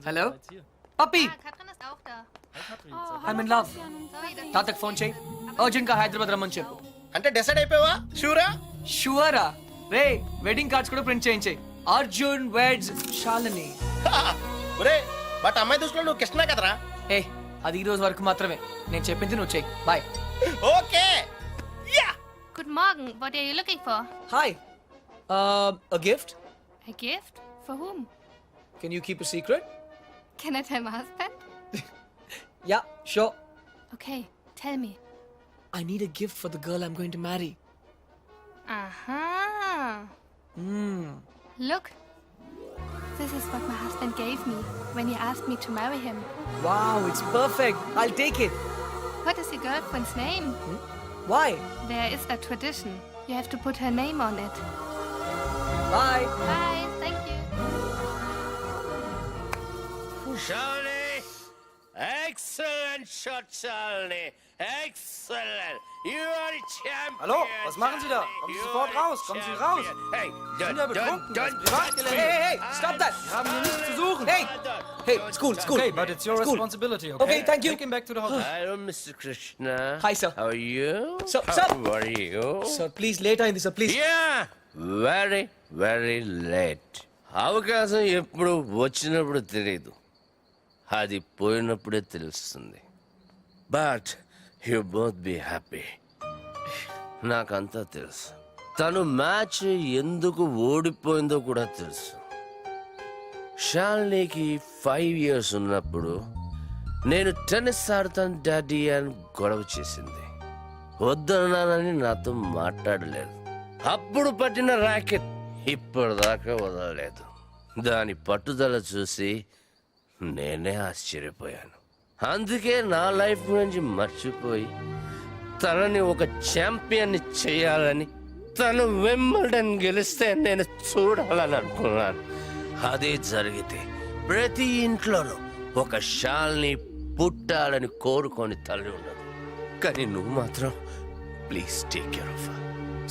Hello పప్పి Katrin ist auch da. I'm in love తాతకు phone చేయి అర్జెంట్ గా హైదరాబాద్ రమ్మని చెప్పు. అంటే డిసైడ్ అయిపోయావా షూరా? షూరా రే వెడ్డింగ్ కార్డ్స్ కూడా ప్రింట్ చేయించాయి. అర్జున్ వెడ్స్ శాలిని. ఒరే బట్ అమ్మాయి దృష్టిలో నువ్వు కృష్ణ కదరా? ఏ అది ఈ రోజు వరకు మాత్రమే. నేను చెప్పింది నువ్వు చెయ్యి. Bye. Okay yeah. Guten Morgen. What are you looking for? Hi a gift. A gift? For whom? Can you keep a secret? Can I tell my husband? Yeah, sure. Okay, tell me. I need a gift for the girl I'm going to marry. Aha. Hmm. Look. This is what my husband gave me when he asked me to marry him. Wow, it's perfect. I'll take it. What is your girlfriend's name? Why? There is a tradition. You have to put her name on it. Bye. Bye. Thank you. Shalini! Excellent shot, Shalini! Excellent! You are a champion! Hallo, was machen Sie da? Kommen Sie sofort raus, kommen Sie raus! Hey, Sie sind ja betrunken, das ist Privatgelände. Hey, stop that. Wir haben hier nichts zu suchen. Hey. Hey, school. Okay, but it's your School. responsibility, okay? Okay, thank you. Take him back to the hotel. Hello, Mr. Krishna. Hi, sir. How are you? Sir, How sir. are you? Sir, please, later in this, sir, please. Yeah, very, very late. అవకాశం ఎప్పుడు వచ్చినప్పుడు తెలియదు, అది పోయినప్పుడే తెలుస్తుంది. But you both be happy. నాకంతా తెలుసు. తను match ఎందుకు ఓడిపోయిందో కూడా తెలుసు. షాలినికి 5 years ఉన్నప్పుడు నేను టెన్నిస్ ఆడతాను డాడీ అని గొడవ చేసింది. వద్దన్నానని నాతో మాట్లాడలేదు. అప్పుడు పట్టిన ర్యాకెట్ ఇప్పటిదాకా వదలలేదు. దాని పట్టుదల చూసి నేనే ఆశ్చర్యపోయాను. అందుకే నా లైఫ్ గురించి మర్చిపోయి తనని ఒక ఛాంపియన్ని చేయాలని, తను వింబల్డన్ గెలిస్తే నేను చూడాలని అనుకున్నాను. అదే జరిగితే ప్రతి ఇంట్లోనూ ఒక షాల్ని పుట్టాలని కోరుకొని తల్లి ఉండదు. కానీ నువ్వు మాత్రం please take care of her.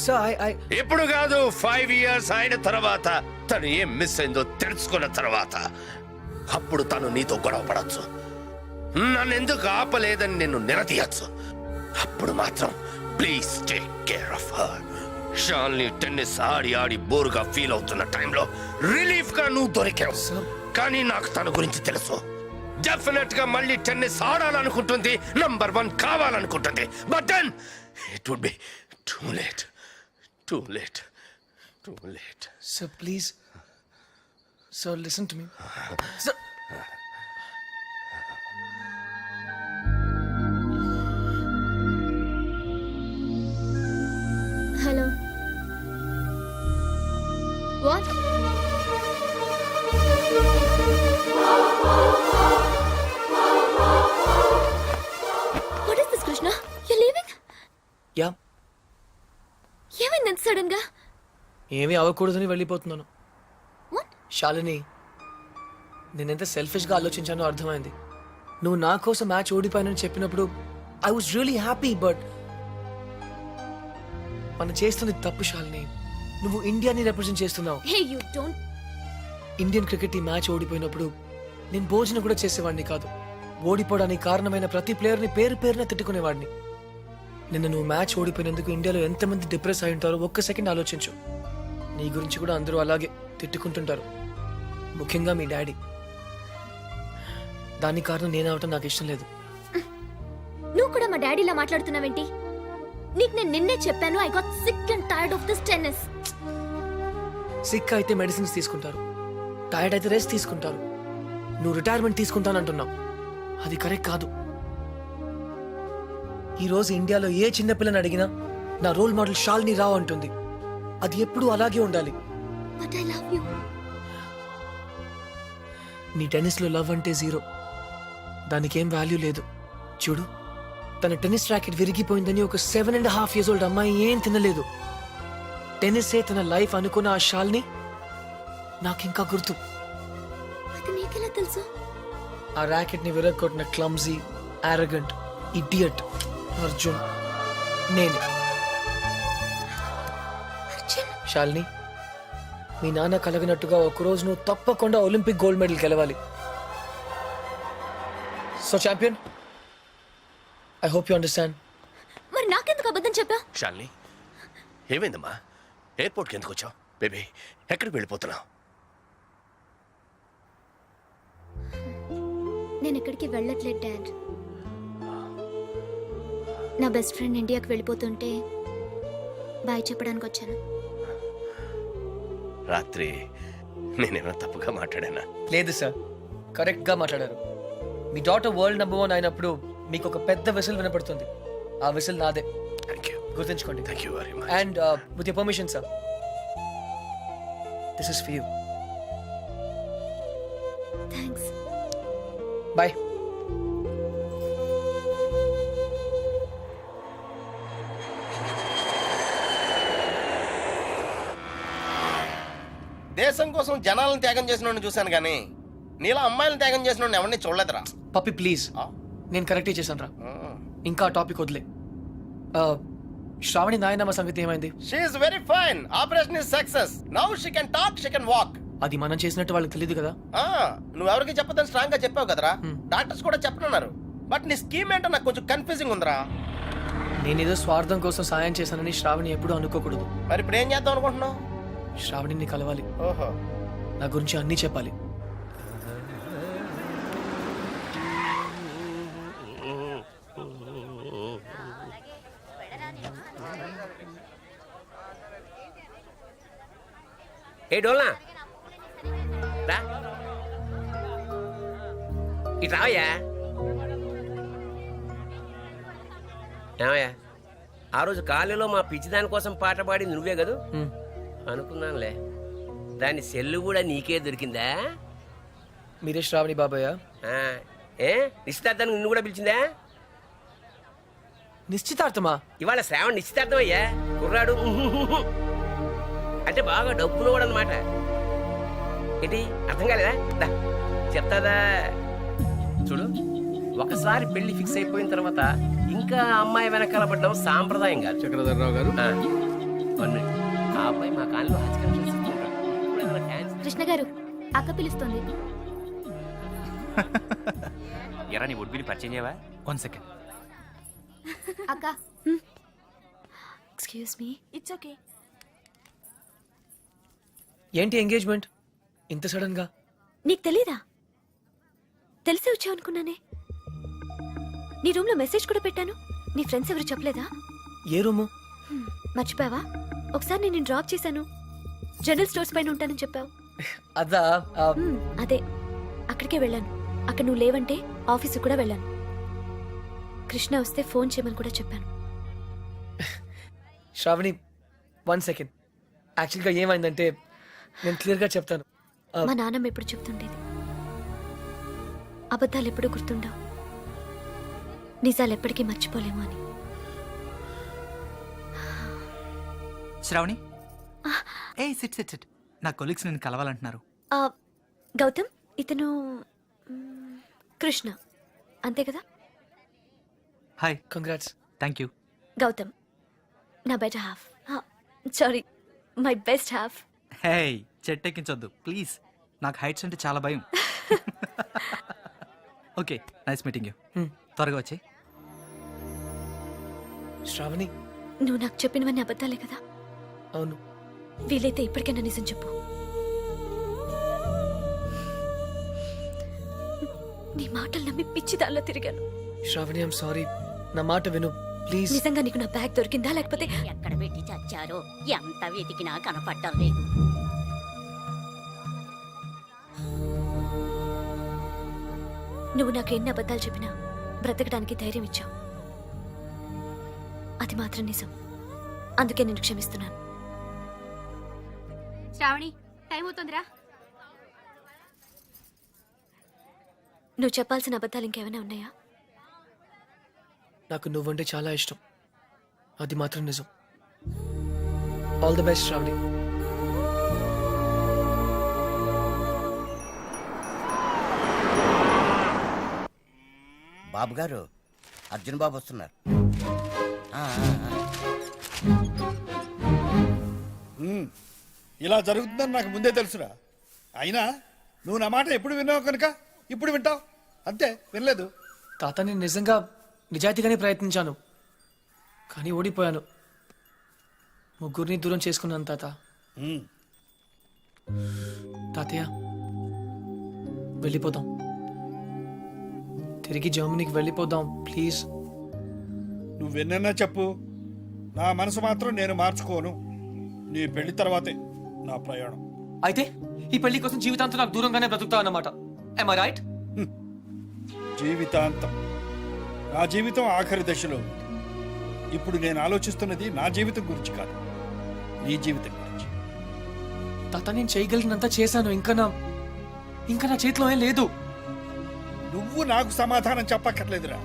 Sir, I... ఇప్పుడు కాదు, 5 years అయిన తర్వాత, తను ఏం మిస్ అయిందో తెలుసుకున్న తర్వాత అప్పుడు తను నీతో గొడవ పడచ్చు, నన్ను ఎందుకు ఆపలేదని నిన్ను నిలదీయచ్చు. అప్పుడు మాత్రం please take care of her. షాల్ని టెన్నిస్ ఆడి ఆడి బోరుగా ఫీల్ అవుతున్న టైంలో రిలీఫ్ గా నువ్వు దొరికావు. కానీ నాకు తన గురించి తెలుసు. డెఫినెట్ గా మళ్ళీ టెన్నిస్ ఆడాలనుకుంటుంది, నంబర్ 1 కావాలనుకుంటుంది. But then it would be too late. Too late. Too late. Sir, please. Sir, listen to me. Sir. Hello. What? What is this, Krishna? You're leaving? Yeah. ఏమైంది సడన్ గా? ఏమీ అవ్వకూడదని వెళ్ళిపోతున్నాను. What? Shalini, నేనెంత సెల్ఫిష్గా ఆలోచించానో అర్థమైంది. నువ్వు నా కోసం మ్యాచ్ ఓడిపోయానని చెప్పినప్పుడు I was really happy. But మనం చేస్తుంది తప్పు శాలిని. నువ్వు ఇండియాని రిప్రజెంట్ చేస్తున్నావు. Hey, you don't. Indian cricket ఈ మ్యాచ్ ఓడిపోయినప్పుడు నేను భోజనం కూడా చేసేవాడిని కాదు. ఓడిపోవడానికి కారణమైన ప్రతి ప్లేయర్ని పేరు పేరున తిట్టుకునేవాడిని. నిన్న నువ్వు మ్యాచ్ ఓడిపోయినందుకు ఇండియాలో ఎంతమంది డిప్రెస్ అయి ఉంటారో ఒక్క సెకండ్ ఆలోచించు. నీ గురించి కూడా అందరూ అలాగే తిట్టుకుంటుంటారు, ముఖ్యంగా మీ డాడీ. దానికి కారణం నేను అవటం నాకు ఇష్టం లేదు. నువ్వు కూడా మా డాడీలా మాట్లాడుతున్నావేంటి? నీకు నేను నిన్నే చెప్పాను, I got sick and tired of this tennis. Sick అయితే మెడిసిన్స్ తీసుకుంటారు, టైర్డ్ అయితే రెస్ట్ తీసుకుంటారు. నువ్వు రిటైర్మెంట్ తీసుకుంటానంటున్నావు, అది కరెక్ట్ కాదు. ఈ రోజు ఇండియాలో ఏ చిన్న పిల్లని అడిగినా నా రోల్ మోడల్ షాలిని రావు అంటుంది. అది ఎప్పుడూ అలాగే ఉండాలి. But I love you. నీ టెన్నిస్లో లవ్ అంటే 0. దానికేం వాల్యూ లేదు. చూడు, తన టెన్నిస్ ర్యాకెట్ విరిగిపోయిందని ఒక 7.5 years old అమ్మాయి ఏం తినలేదు. టెన్నిసే తన లైఫ్ అనుకున్న ఆ షాలిని నాకింకా గుర్తు. అది నీకెలా తెలుసు? ఆ ర్యాకెట్ ని విరగొట్టిన క్లమ్జీ, ఆరగెంట్, ఇడియట్ అర్జున్ నేనే. శాలిని, మీ నాన్న కలగనట్టుగా ఒకరోజు నువ్వు తప్పకుండా ఒలింపిక్ గోల్డ్ మెడల్ గెలవాలి. So champion, I hope you understand. మరి నాకెందుకు అబద్ధం చెప్పావు? షాలిని, ఏమైందమ్మా? ఎయిర్పోర్ట్కి ఎందుకు వచ్చావు? బేబీ, ఎక్కడికి వెళ్ళిపోతున్నావు? నేను ఎక్కడికి వెళ్ళట్లేదు డాడ్. నా బెస్ట్ ఫ్రెండ్ ఇండియాకి వెళ్ళిపోతుంటే బాయ్ చెప్పడానికి వచ్చాను. రాత్రి నేనేమైనా తప్పుగా మాట్లాడానా? లేదు సార్, కరెక్ట్గా మాట్లాడారు. మీ డాటర్ వరల్డ్ నంబర్ 1 అయినప్పుడు మీకు ఒక పెద్ద విసిల్ వినపడుతుంది. ఆ విసిల్ నాదే, థ్యాంక్ యూ. గుర్తుంచుకోండి. Thank you very much. And with your permission sir, this is for you. Thanks. Bye. దేశం కోసం జనాలను త్యాగం చేసిన చూశాను కానీ నీలా అమ్మాయిలను త్యాగం చేసిన ఎవరిని చూడలేదురా. పప్పి ప్లీజ్, నేను కరెక్టే చేశాను రా. ఇంకా టాపిక్ వదిలే. శ్రావణి నాయనమ్మ సంగతి ఏమైంది? She's very fine. Operation is success. Now she can talk, she can walk. అది మనం చేసినట్టు వాళ్ళకి తెలియదు కదా. నువ్వెవరికి చెప్పదని స్ట్రాంగ్ గా చెప్పావు కదరా. డాక్టర్స్ కూడా చెప్పనున్నారు. బట్ నీ స్కీమ్ ఏంటో నాకు కొంచెం కన్ఫ్యూజింగ్ ఉందిరా. నేనేదో స్వార్థం కోసం సాయం చేశానని శ్రావణి ఎప్పుడూ అనుకోకూడదు. మరి ఇప్పుడు ఏం చేద్దాం అనుకుంటున్నావు? శ్రావణిని కలవాలి, ఓహో, నా గురించి అన్నీ చెప్పాలి. ఏ డోల్నా రా, ఇటు రావయ్యా. ఏమయ్యా, ఆ రోజు కాలేజీలో మా పిచ్చి దాని కోసం పాట పాడింది నువ్వే కదూ? హ్మ్. అనుకున్నానులే. దాని సెల్లు కూడా నీకే దొరికిందా? మీరే శ్రావణి బాబాయ్? ఆ, ఏ నిశ్చితార్థానికి నిన్ను కూడా పిలిచిందా? నిశ్చితార్థమా? ఇవాళ శ్రావణ నిశ్చితార్థం అయ్యా. కుర్రాడు అంటే బాగా డబ్బులు కూడా అనమాట. ఏంటి అర్థం కాలేదా? దా చెప్తాదా చూడు. ఒకసారి పెళ్లి ఫిక్స్ అయిపోయిన తర్వాత ఇంకా అమ్మాయి వెనకాల పడ్డం సాంప్రదాయం కాదు. చక్రధర్రావు గారు, ఆ అబ్బాయి మా కాలంలో కృష్ణ గారు, అక్క పిలుస్తుంది. ఎరా నీ ఉడ్బిని పరిచయం చేయవా? 1 సెకండ్. అక్క, ఎక్స్క్యూజ్ మీ. It's okay. ఏంటి ఎంగేజ్మెంట్ ఇంత సడన్ గా? నీకు తెలీదా? తెలిసే వచ్చావు అనుకున్నానే. నీ రూమ్ లో మెసేజ్ కూడా పెట్టాను. నీ ఫ్రెండ్స్ ఎవరు చెప్పలేదా? ఏ రూము? మర్చిపోయావా? ఒకసారి నేను డ్రాప్ చేశాను. జనరల్ స్టోర్స్ పైన ఉంటానని చెప్పావు. అదా? అదే, అక్కడికే వెళ్ళాను. అక్కడ నువ్వు లేవంటే ఆఫీసు కూడా వెళ్ళాను. కృష్ణ వస్తే ఫోన్ చేయమని కూడా చెప్పాను. శ్రావణి 1 సెకండ్. యాక్చువల్గా ఏమైందంటే నేను క్లియర్గా చెప్తాను. మా నాన్నమ్మ ఎప్పుడు చెప్తుండేది, అబద్ధాలు ఎప్పుడు గుర్తుండవు, నిజాలు ఎప్పటికీ మర్చిపోలేము అని. శ్రావణి, ఏ సిట్ సిట్ సిట్. నా కొలీగ్స్ నేను కలవాలంటున్నారు. ఆ, గౌతమ్, ఇతను కృష్ణ, అంతే కదా? Hi. Congrats. Thank you. Gautam నా better half. Sorry, my best half. Hey, చెట్టెక్కించొద్దు ప్లీజ్. నాకు హైట్స్ అంటే చాలా భయం. Okay, nice meeting you. త్వరగా వచ్చి. శ్రావణి, నువ్వు నాకు చెప్పినవన్నీ అబద్ధాలే కదా? అవును. వీలైతే ఇప్పటికైనా నిజం చెప్పు. నీ మాటలు నమ్మి పిచ్చిదాల్లో తిరిగాను. Shravani, I'm sorry. నా మాట విను ప్లీజ్. నిజంగా నీకు నా బ్యాగ్ దొరికిందా లేకపోతే? ఎక్కడ పెట్టి చచ్చారో ఎంత వెతికినా కనపడటం లేదు. నువ్వు నాకు ఎన్ని అబద్ధాలు చెప్పినా బ్రతకడానికి ధైర్యం ఇచ్చావు. అది మాత్రం నిజం. అందుకే నేను క్షమిస్తున్నాను. శ్రావణి, టైం అవుతుందిరా. నువ్వు చెప్పాల్సిన అబద్ధాలు ఇంకేమైనా ఉన్నాయా? నాకు నువ్వంటే చాలా ఇష్టం, అది మాత్రం నిజం. All the best Shravani. Babu గారు, అర్జున్ బాబు వస్తున్నారు. ఇలా జరుగుతుందని నాకు ముందే తెలుసురా. అయినా నువ్వు నా మాట ఎప్పుడు విన్నావు కనుక ఇప్పుడు వింటావు అంతే. వినలేదు తాత నేను నిజంగా నిజాయితీగానే ప్రయత్నించాను కానీ ఓడిపోయాను. ముగ్గురిని దూరం చేసుకున్నాను తాత. తాతయ్య వెళ్ళిపోదాం, తిరిగి జర్మనీకి వెళ్ళిపోదాం ప్లీజ్. నువ్వెన్నన్నా చెప్పు, నా మనసు మాత్రం నేను మార్చుకోను. నీ పెళ్లి తర్వాతే నా ప్రయాణం. అయితే ఈ పెళ్లి కోసం జీవితాంతం నాకు దూరంగానే బ్రతుకుతావు అన్నమాట. Am I right? జీవితాంతం. నా జీవితం ఆఖరి దశలో ఉంది. ఇప్పుడు నేను ఆలోచిస్తున్నది నా జీవితం గురించి కాదు, నీ జీవితం గురించి. తాత నేను చేయగలిగినంత చేశాను. ఇంకా నా చేతిలో ఏం లేదు. నువ్వు నాకు సమాధానం చెప్పక్కర్లేదురా,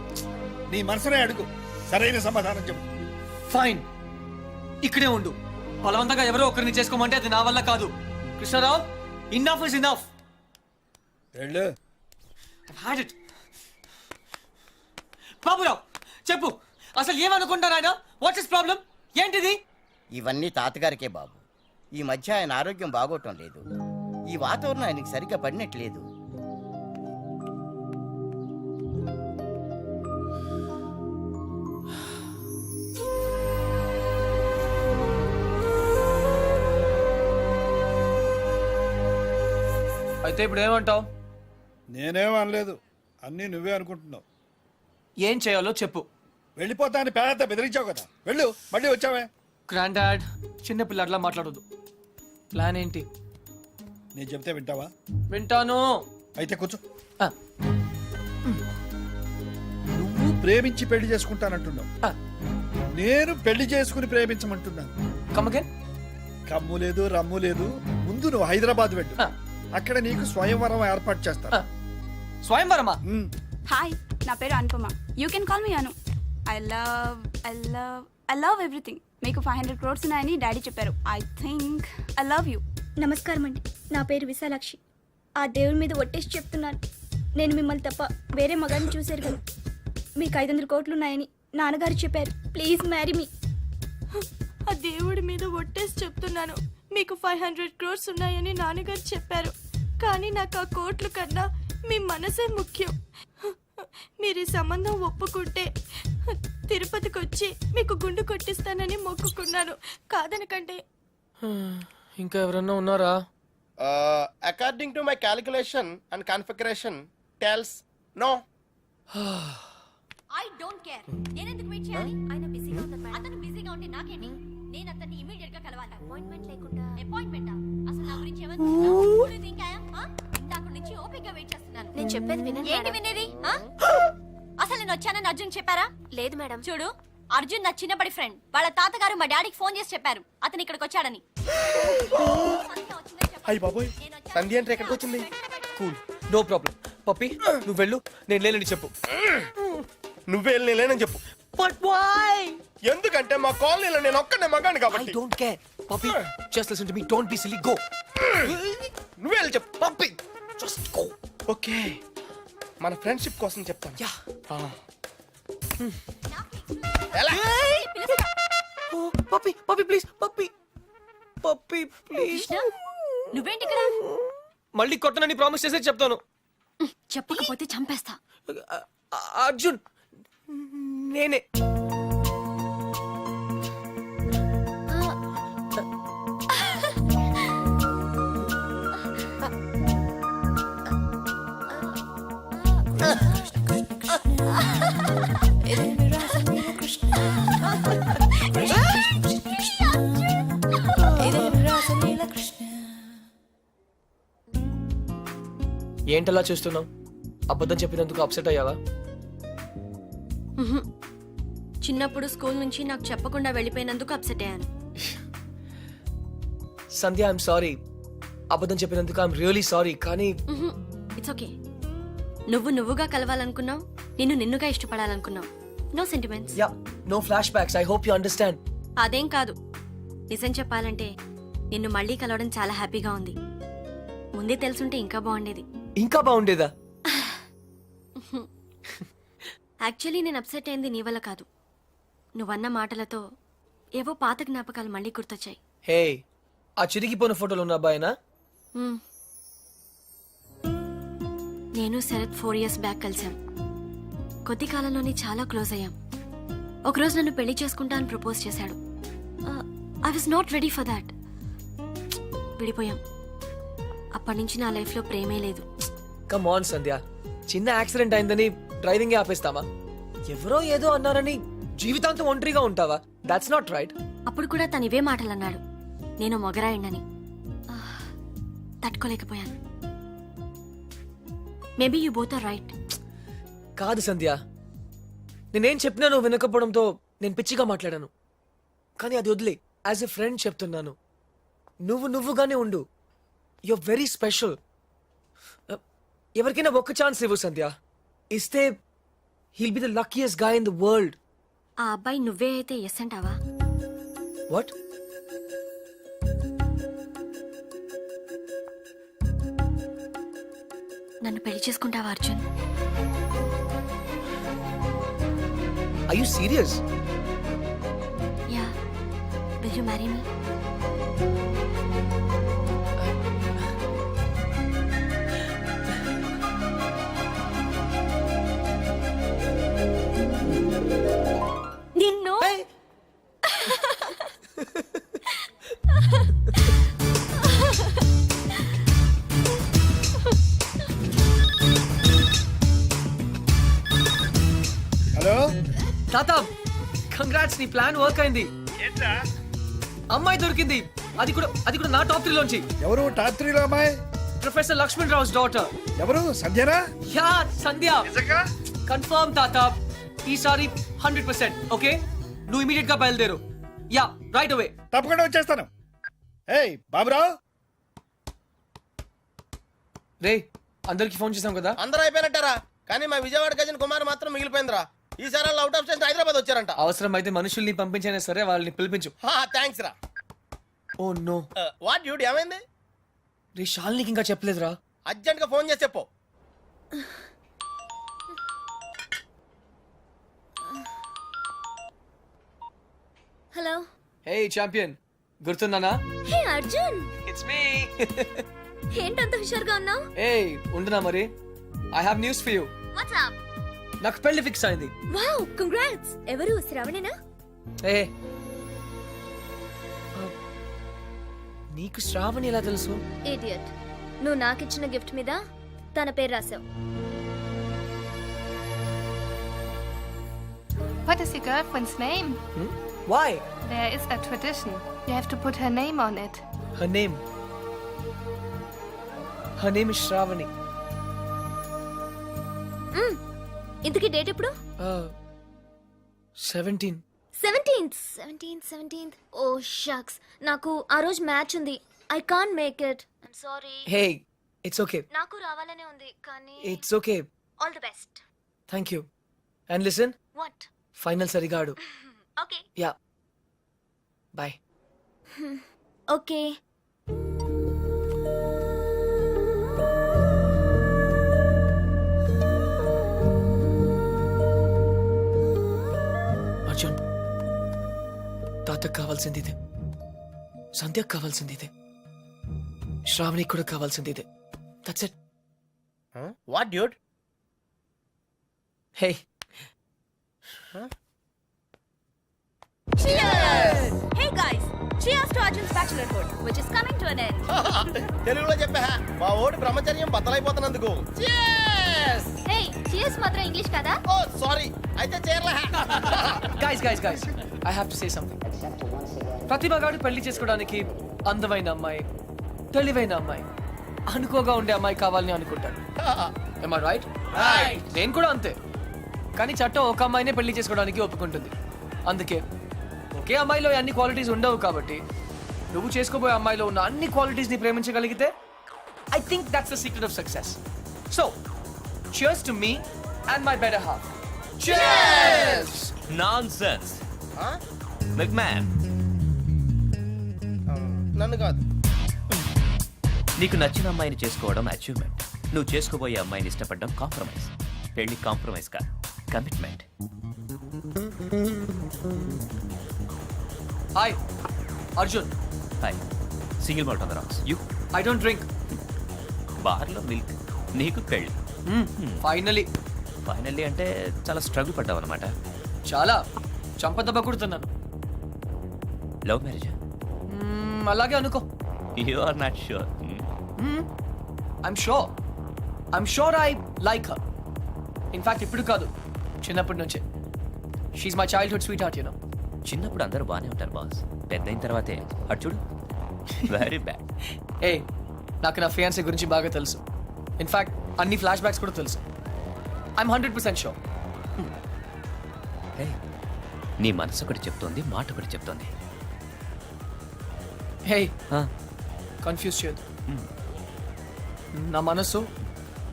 నీ మనసునే అడుగు, సరైన సమాధానం చెప్పు. ఫైన్, ఇక్కడే ఉండు. బలవంతంగా ఎవరో ఒకరిని చేసుకోమంటే అది నా వల్ల కాదు. Krishnarao, enough is enough. వెళ్ళు. బాబురావు చెప్పు, అసలు ఏమనుకుంటారు ఆయన? What is problem? ఏంటిది? ఇవన్నీ తాతగారికే బాబు. ఈ మధ్య ఆయన ఆరోగ్యం బాగోటం లేదు. ఈ వాతావరణం ఆయనకి సరిగ్గా పడినట్లేదు. అయితే ఇప్పుడు ఏమంటావు? నేనేం అనలేదు, అన్నీ నువ్వే అనుకుంటున్నావు. ఏం చేయాలో చెప్పు. వెళ్ళిపోతా అని పేద బెదిరించావు కదా, వెళ్ళు. మళ్ళీ వచ్చావే. గ్రాండ్ డాడ్, చిన్నపిల్లట్లా మాట్లాడొద్దు. ప్లాన్ ఏంటి? నేను చెప్తే వింటావా? వింటాను. అయితే కూర్చో. ఆ, నువ్వు ప్రేమించి పెళ్లి చేసుకుంటానంటున్నావు, ఆ, నేను పెళ్లి చేసుకుని ప్రేమించమంటున్నాను. come again? కమ్ము లేదు, రమ్ము లేదు. ముందు నువ్వు హైదరాబాద్ వెళ్ళు, ఆ, అక్కడ నీకు స్వయంవరం ఏర్పాటు చేస్తాను. ఆ. స్వయంవరమా? హాయ్, నా పేరు Anupama. You can call me Anu. I love everything. మీకు 500 crores ఉన్నాయని డాడీ చెప్పారు. I think I love you. నమస్కారం అండి, నా పేరు విశాలాక్షి. ఆ దేవుడి మీద ఒట్టేసి చెప్తున్నాను, నేను మిమ్మల్ని తప్ప వేరే మగాన్ని చూశారు కదా. మీకు 500 కోట్లు ఉన్నాయని నాన్నగారు చెప్పారు. Please marry me. ఆ దేవుడి మీద ఒట్టేసి చెప్తున్నాను, మీకు 500 crores ఉన్నాయని నాన్నగారు చెప్పారు. కానీ నాకు ఆ కోట్లు కన్నా మీ మనసే ముఖ్యం. మీరు ఈ సంబంధం ఒప్పుకుంటే తిరుపతికి వచ్చి మీకు గుండు కొట్టిస్తానని మొక్కుకున్నాను. కాదనకండి. ఇంకా ఎవరన్నా ఉన్నారా? According to my calculation and configuration tells no. I don't care. నేను ఎందుకు వెయిట్ చేయాలి? ఆయన బిజీగా ఉన్నారు మేడం. అతను బిజీగా ఉంటే నాకేంటి? నేను అతన్ని ఇమిడియట్ గా కలవాలి. అపాయింట్మెంట్ లేకుండా. అపాయింట్మెంటా? అసలు నా గురించి ఏమనుకుంటున్నావు? ఇందాక నుంచి ఓపికగా వెయిట్ చేస్తున్నాను. నేను చెప్పేది వినండి. ఏంటి వినేది? అసలు నేను వచ్చానని అర్జున్ చెప్పారా? లేదు మేడం. చూడు, అర్జున్ నా చిన్నప్పటి ఫ్రెండ్. వాళ్ళ తాతగారు మా డాడీకి ఫోన్ చేసి చెప్పారు అతను ఇక్కడికి వచ్చాడని. అయ్యి బాబోయ్, సంధ్య అంటే ఎక్కడికి వచ్చింది? Cool, no problem. పప్పి నువ్వు వెళ్ళు, నేను లేనని చెప్పు. నువ్వే లేనని చెప్పు. But why? ఎందుకంటే మా కాలనీలో నేను ఒక్కనే మగాను ఐ కాబట్టి. Don't care. Pappi just listen to me, don't be silly, go. నువ్వే వెళ్ళి చెప్పు. Pappi just go. ఓకే, మన ఫ్రెండ్షిప్ కోసం చెప్తాను. యా. ఎలా? Pappi Pappi please, Pappi Pappi please. కృష్ణ, నువ్వేంటి ఇక్కడ? మళ్ళీ కొట్టనని ప్రామిస్ చేసే చెప్తాను. చెప్పకపోతే చంపేస్తా. అర్జున్, నేనే. ఏంటలా చూస్తున్నావు? అబద్ధం చెప్పినందుకు అప్సెట్ అయ్యావా? చిన్నప్పుడు స్కూల్ నుంచి నాకు చెప్పకుండా వెళ్ళిపోయినందుకు అప్సెట్ అయ్యాను. Sandhya, I'm sorry. అబద్ధం చెప్పినందుకు ఐఎమ్ రియలీ సారీ. కానీ ఇట్స్ ఓకే. నువ్వు నువ్వుగా కలవాలనుకున్నావు, నిన్ను నిన్నుగా ఇష్టపడాలనుకున్నావు. No sentiments. Yeah, no flashbacks. I hope you understand. అదేం కాదు. నిజం చెప్పాలంటే నిన్ను మళ్ళీ కలవడం చాలా హ్యాపీగా ఉంది. ముందే తెలుసుంటే ఇంకా బాగుండేది. ఇంకా బాగుండేదా? యాక్చువల్లీ నేను అప్సెట్ అయింది నీ వల్ల కాదు. నువ్వన్న మాటలతో ఏవో పాత జ్ఞాపకాలు మళ్ళీ గుర్తొచ్చాయి. హే, ఆ చిరిగిపోయిన ఫోటోలు ఉన్న అబ్బాయినా? నేను శరత్ 4 years బ్యాక్ కలిసాం. కొద్ది కాలంలోనే చాలా క్లోజ్ అయ్యాం. ఒకరోజు నన్ను పెళ్లి చేసుకుంటా అని ప్రపోజ్ చేశాడు. I was not ready for that. విడిపోయాం. అప్పటి నుంచి నా లైఫ్లో ప్రేమే లేదు. కమ్ ఆన్ సంధ్య, చిన్న యాక్సిడెంట్ అయిందని డ్రైవింగ్ ఆపేస్తామా? ఎవరో ఏదో అన్నారని జీవితాంతం ఒంటరిగా ఉంటావా? That's not right. అప్పుడు కూడా తను ఇవే మాటలు అన్నాడు. నేను మొగరాయండని తట్టుకోలేకపోయాను. Maybe you both are right. కాదు సంధ్య, నేనేం చెప్పినా నువ్వు వినకపోవడంతో నేను పిచ్చిగా మాట్లాడాను. కానీ అది వదిలే, యాజ్ ఎ ఫ్రెండ్ చెప్తున్నాను, నువ్వుగానే ఉండు. You are very special. ఎవరికైనా ఒక్క ఛాన్స్ ఇవ్వు సంధ్య. ఇస్తే he'll be the luckiest guy in the world. ఆ అబ్బాయి నువ్వే అయితే ఎస్ అంటావా? వాట్? నన్ను పెళ్లి చేసుకుంటావా Arjun? Are you serious? Yeah. Will you marry me? నిన్ను హలో తాత, కంగ్రాట్స్, నీ ప్లాన్ వర్క్ అయింది. అమ్మాయి దొరికింది. అది కూడా నా టాప్ 3 లోంచి. ఎవరు టాప్ 3 లో అమ్మాయి? Professor Lakshman Rao's daughter. ఎవరు? సంధ్యనా? యా, సంధ్య. కన్ఫర్మ్ తాత. ఈసారి 100%. ఓకే, నువ్వు ఇమీడియట్ గా బయలుదేరు. Yeah, right away. తప్పకుండా వచ్చేస్తాను. ఏయ్ బాబురావు, రే, అందరికి ఫోన్ చేసాం కదా? అందరూ అయిపోయినట్టారా? కానీ మా విజయవాడ గజన్ కుమార్ మాత్రం మిగిలిపోయిందిరా. ఈసారి వాళ్ళు అవుట్ ఆఫ్ స్టేషన్ హైదరాబాద్ వచ్చారంట. అవసరం అయితే మనుషుల్ని పంపించైనా సరే వాళ్ళని పిలిపించు. థ్యాంక్స్ రా. Oh no. వాట్ డ్యూడ్, ఏమైంది? రే, షాల్నికి ఇంకా చెప్పలేదురా. అర్జెంట్ గా ఫోన్ చేసి చెప్పు. హలో. హే ఛాంపియన్, గుర్తున్నానా? Hey Arjun, it's me. ఏంటంత హుషారుగా ఉన్నావు? ఏయ్, ఉండునా మరి. I have news for you. What's up? నాకు పెళ్లి ఫిక్స్ అయింది. వావ్, కంగ్రాట్స్. ఎవరు? శ్రావణేనా? ఏ, నీకు శ్రావణి ఎలా తెలుసు? ఇడియట్, నువ్వు నాకిచ్చిన గిఫ్ట్ మీద తన పేరు రాసావు. What is your girlfriend's name? Why? There is a tradition. You have to put her name on it. Her name is Shravani. ఇంతకీ డేట్ ఎప్పుడు? 17. 17th. ఓ షక్స్, నాకు ఆ రోజు మ్యాచ్ ఉంది. I can't make it. I'm sorry. Hey, it's okay. నాకు రావాలనే ఉంది కానీ It's okay. All the best. Thank you. And listen, what? final సరిగా ఆడు. Okay. Yeah. Bye. Okay. Arjun, తాతకు కావాల్సింది ఇదే, సంధ్యకు కావాల్సింది ఇదే, శ్రావణికి కూడా కావాల్సింది ఇదే. That's it. What dude? Hey, Hey guys, cheers to Arjun's bachelorhood, which is coming to an end. తెలుగులో చెప్పా, మా ఓడి బ్రహ్మచర్యం బద్దలైపోతున్నందుకు. Hey, cheers మాత్రం ఇంగ్లీష్ కదా? ఓ సారీ, అయితే చేరలే. guys, I have to say something. ప్రతిభ గాడు పెళ్లి చేసుకోవడానికి అందమైన అమ్మాయి, తెలివైన అమ్మాయి, అనుకోగా ఉండే అమ్మాయి కావాలని అనుకుంటాడు. Am I right? నేను కూడా అంతే. కానీ చట్టం ఒక అమ్మాయినే పెళ్లి చేసుకోవడానికి ఒప్పుకుంటుంది. అందుకే ఒకే అమ్మాయిలో అన్ని క్వాలిటీస్ ఉండవు కాబట్టి నువ్వు చేసుకోబోయే అమ్మాయిలో ఉన్న అన్ని క్వాలిటీస్ ని ప్రేమించగలిగితే I think that's the secret of success. So cheers to me and my better half. Cheers! Nonsense. Big man, నన్ను కాదు. నీకు నచ్చిన అమ్మాయిని చేసుకోవడం అచీవ్మెంట్. నువ్వు చేసుకోబోయే అమ్మాయిని ఇష్టపడడం కాంప్రమైజ్. పెళ్లి కాంప్రమైజ్ కాదు, commitment. Hi Arjun. Hi. Single malt on the rocks. You? I don't drink. బార్లో మిల్క్, నీకు పెళ్లి. ఫైనలీ ఫైనల్లీ అంటే చాలా స్ట్రగుల్ పడ్డావు అనమాట. చాలా చంపదెబ్బ కొడుతున్నాను. Love marriage? అలాగే అనుకో. You are not sure. I'm sure I like her. In fact ఇప్పుడు కాదు, చిన్నప్పటి నుంచే. She's my childhood sweetheart, you know. చిన్నప్పుడు అందరూ బాగానే ఉంటారు బాస్, పెద్ద అయిన తర్వాతే అటు చూడు వెరీ బ్యాడ్. ఏ నాకు నా ఫియాన్సీ గురించి బాగా తెలుసు. ఇన్ఫాక్ట్ అన్ని ఫ్లాష్ బ్యాక్స్ కూడా తెలుసు. I'm 100% sure. హే, నీ మనసు ఒకటి చెప్తోంది, మాట ఒకటి చెప్తోంది. హే, ఆ, కన్ఫ్యూజ్ చేయొద్దు. నా మనసు,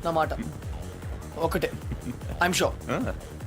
నా మాట ఒకటే. I'm sure.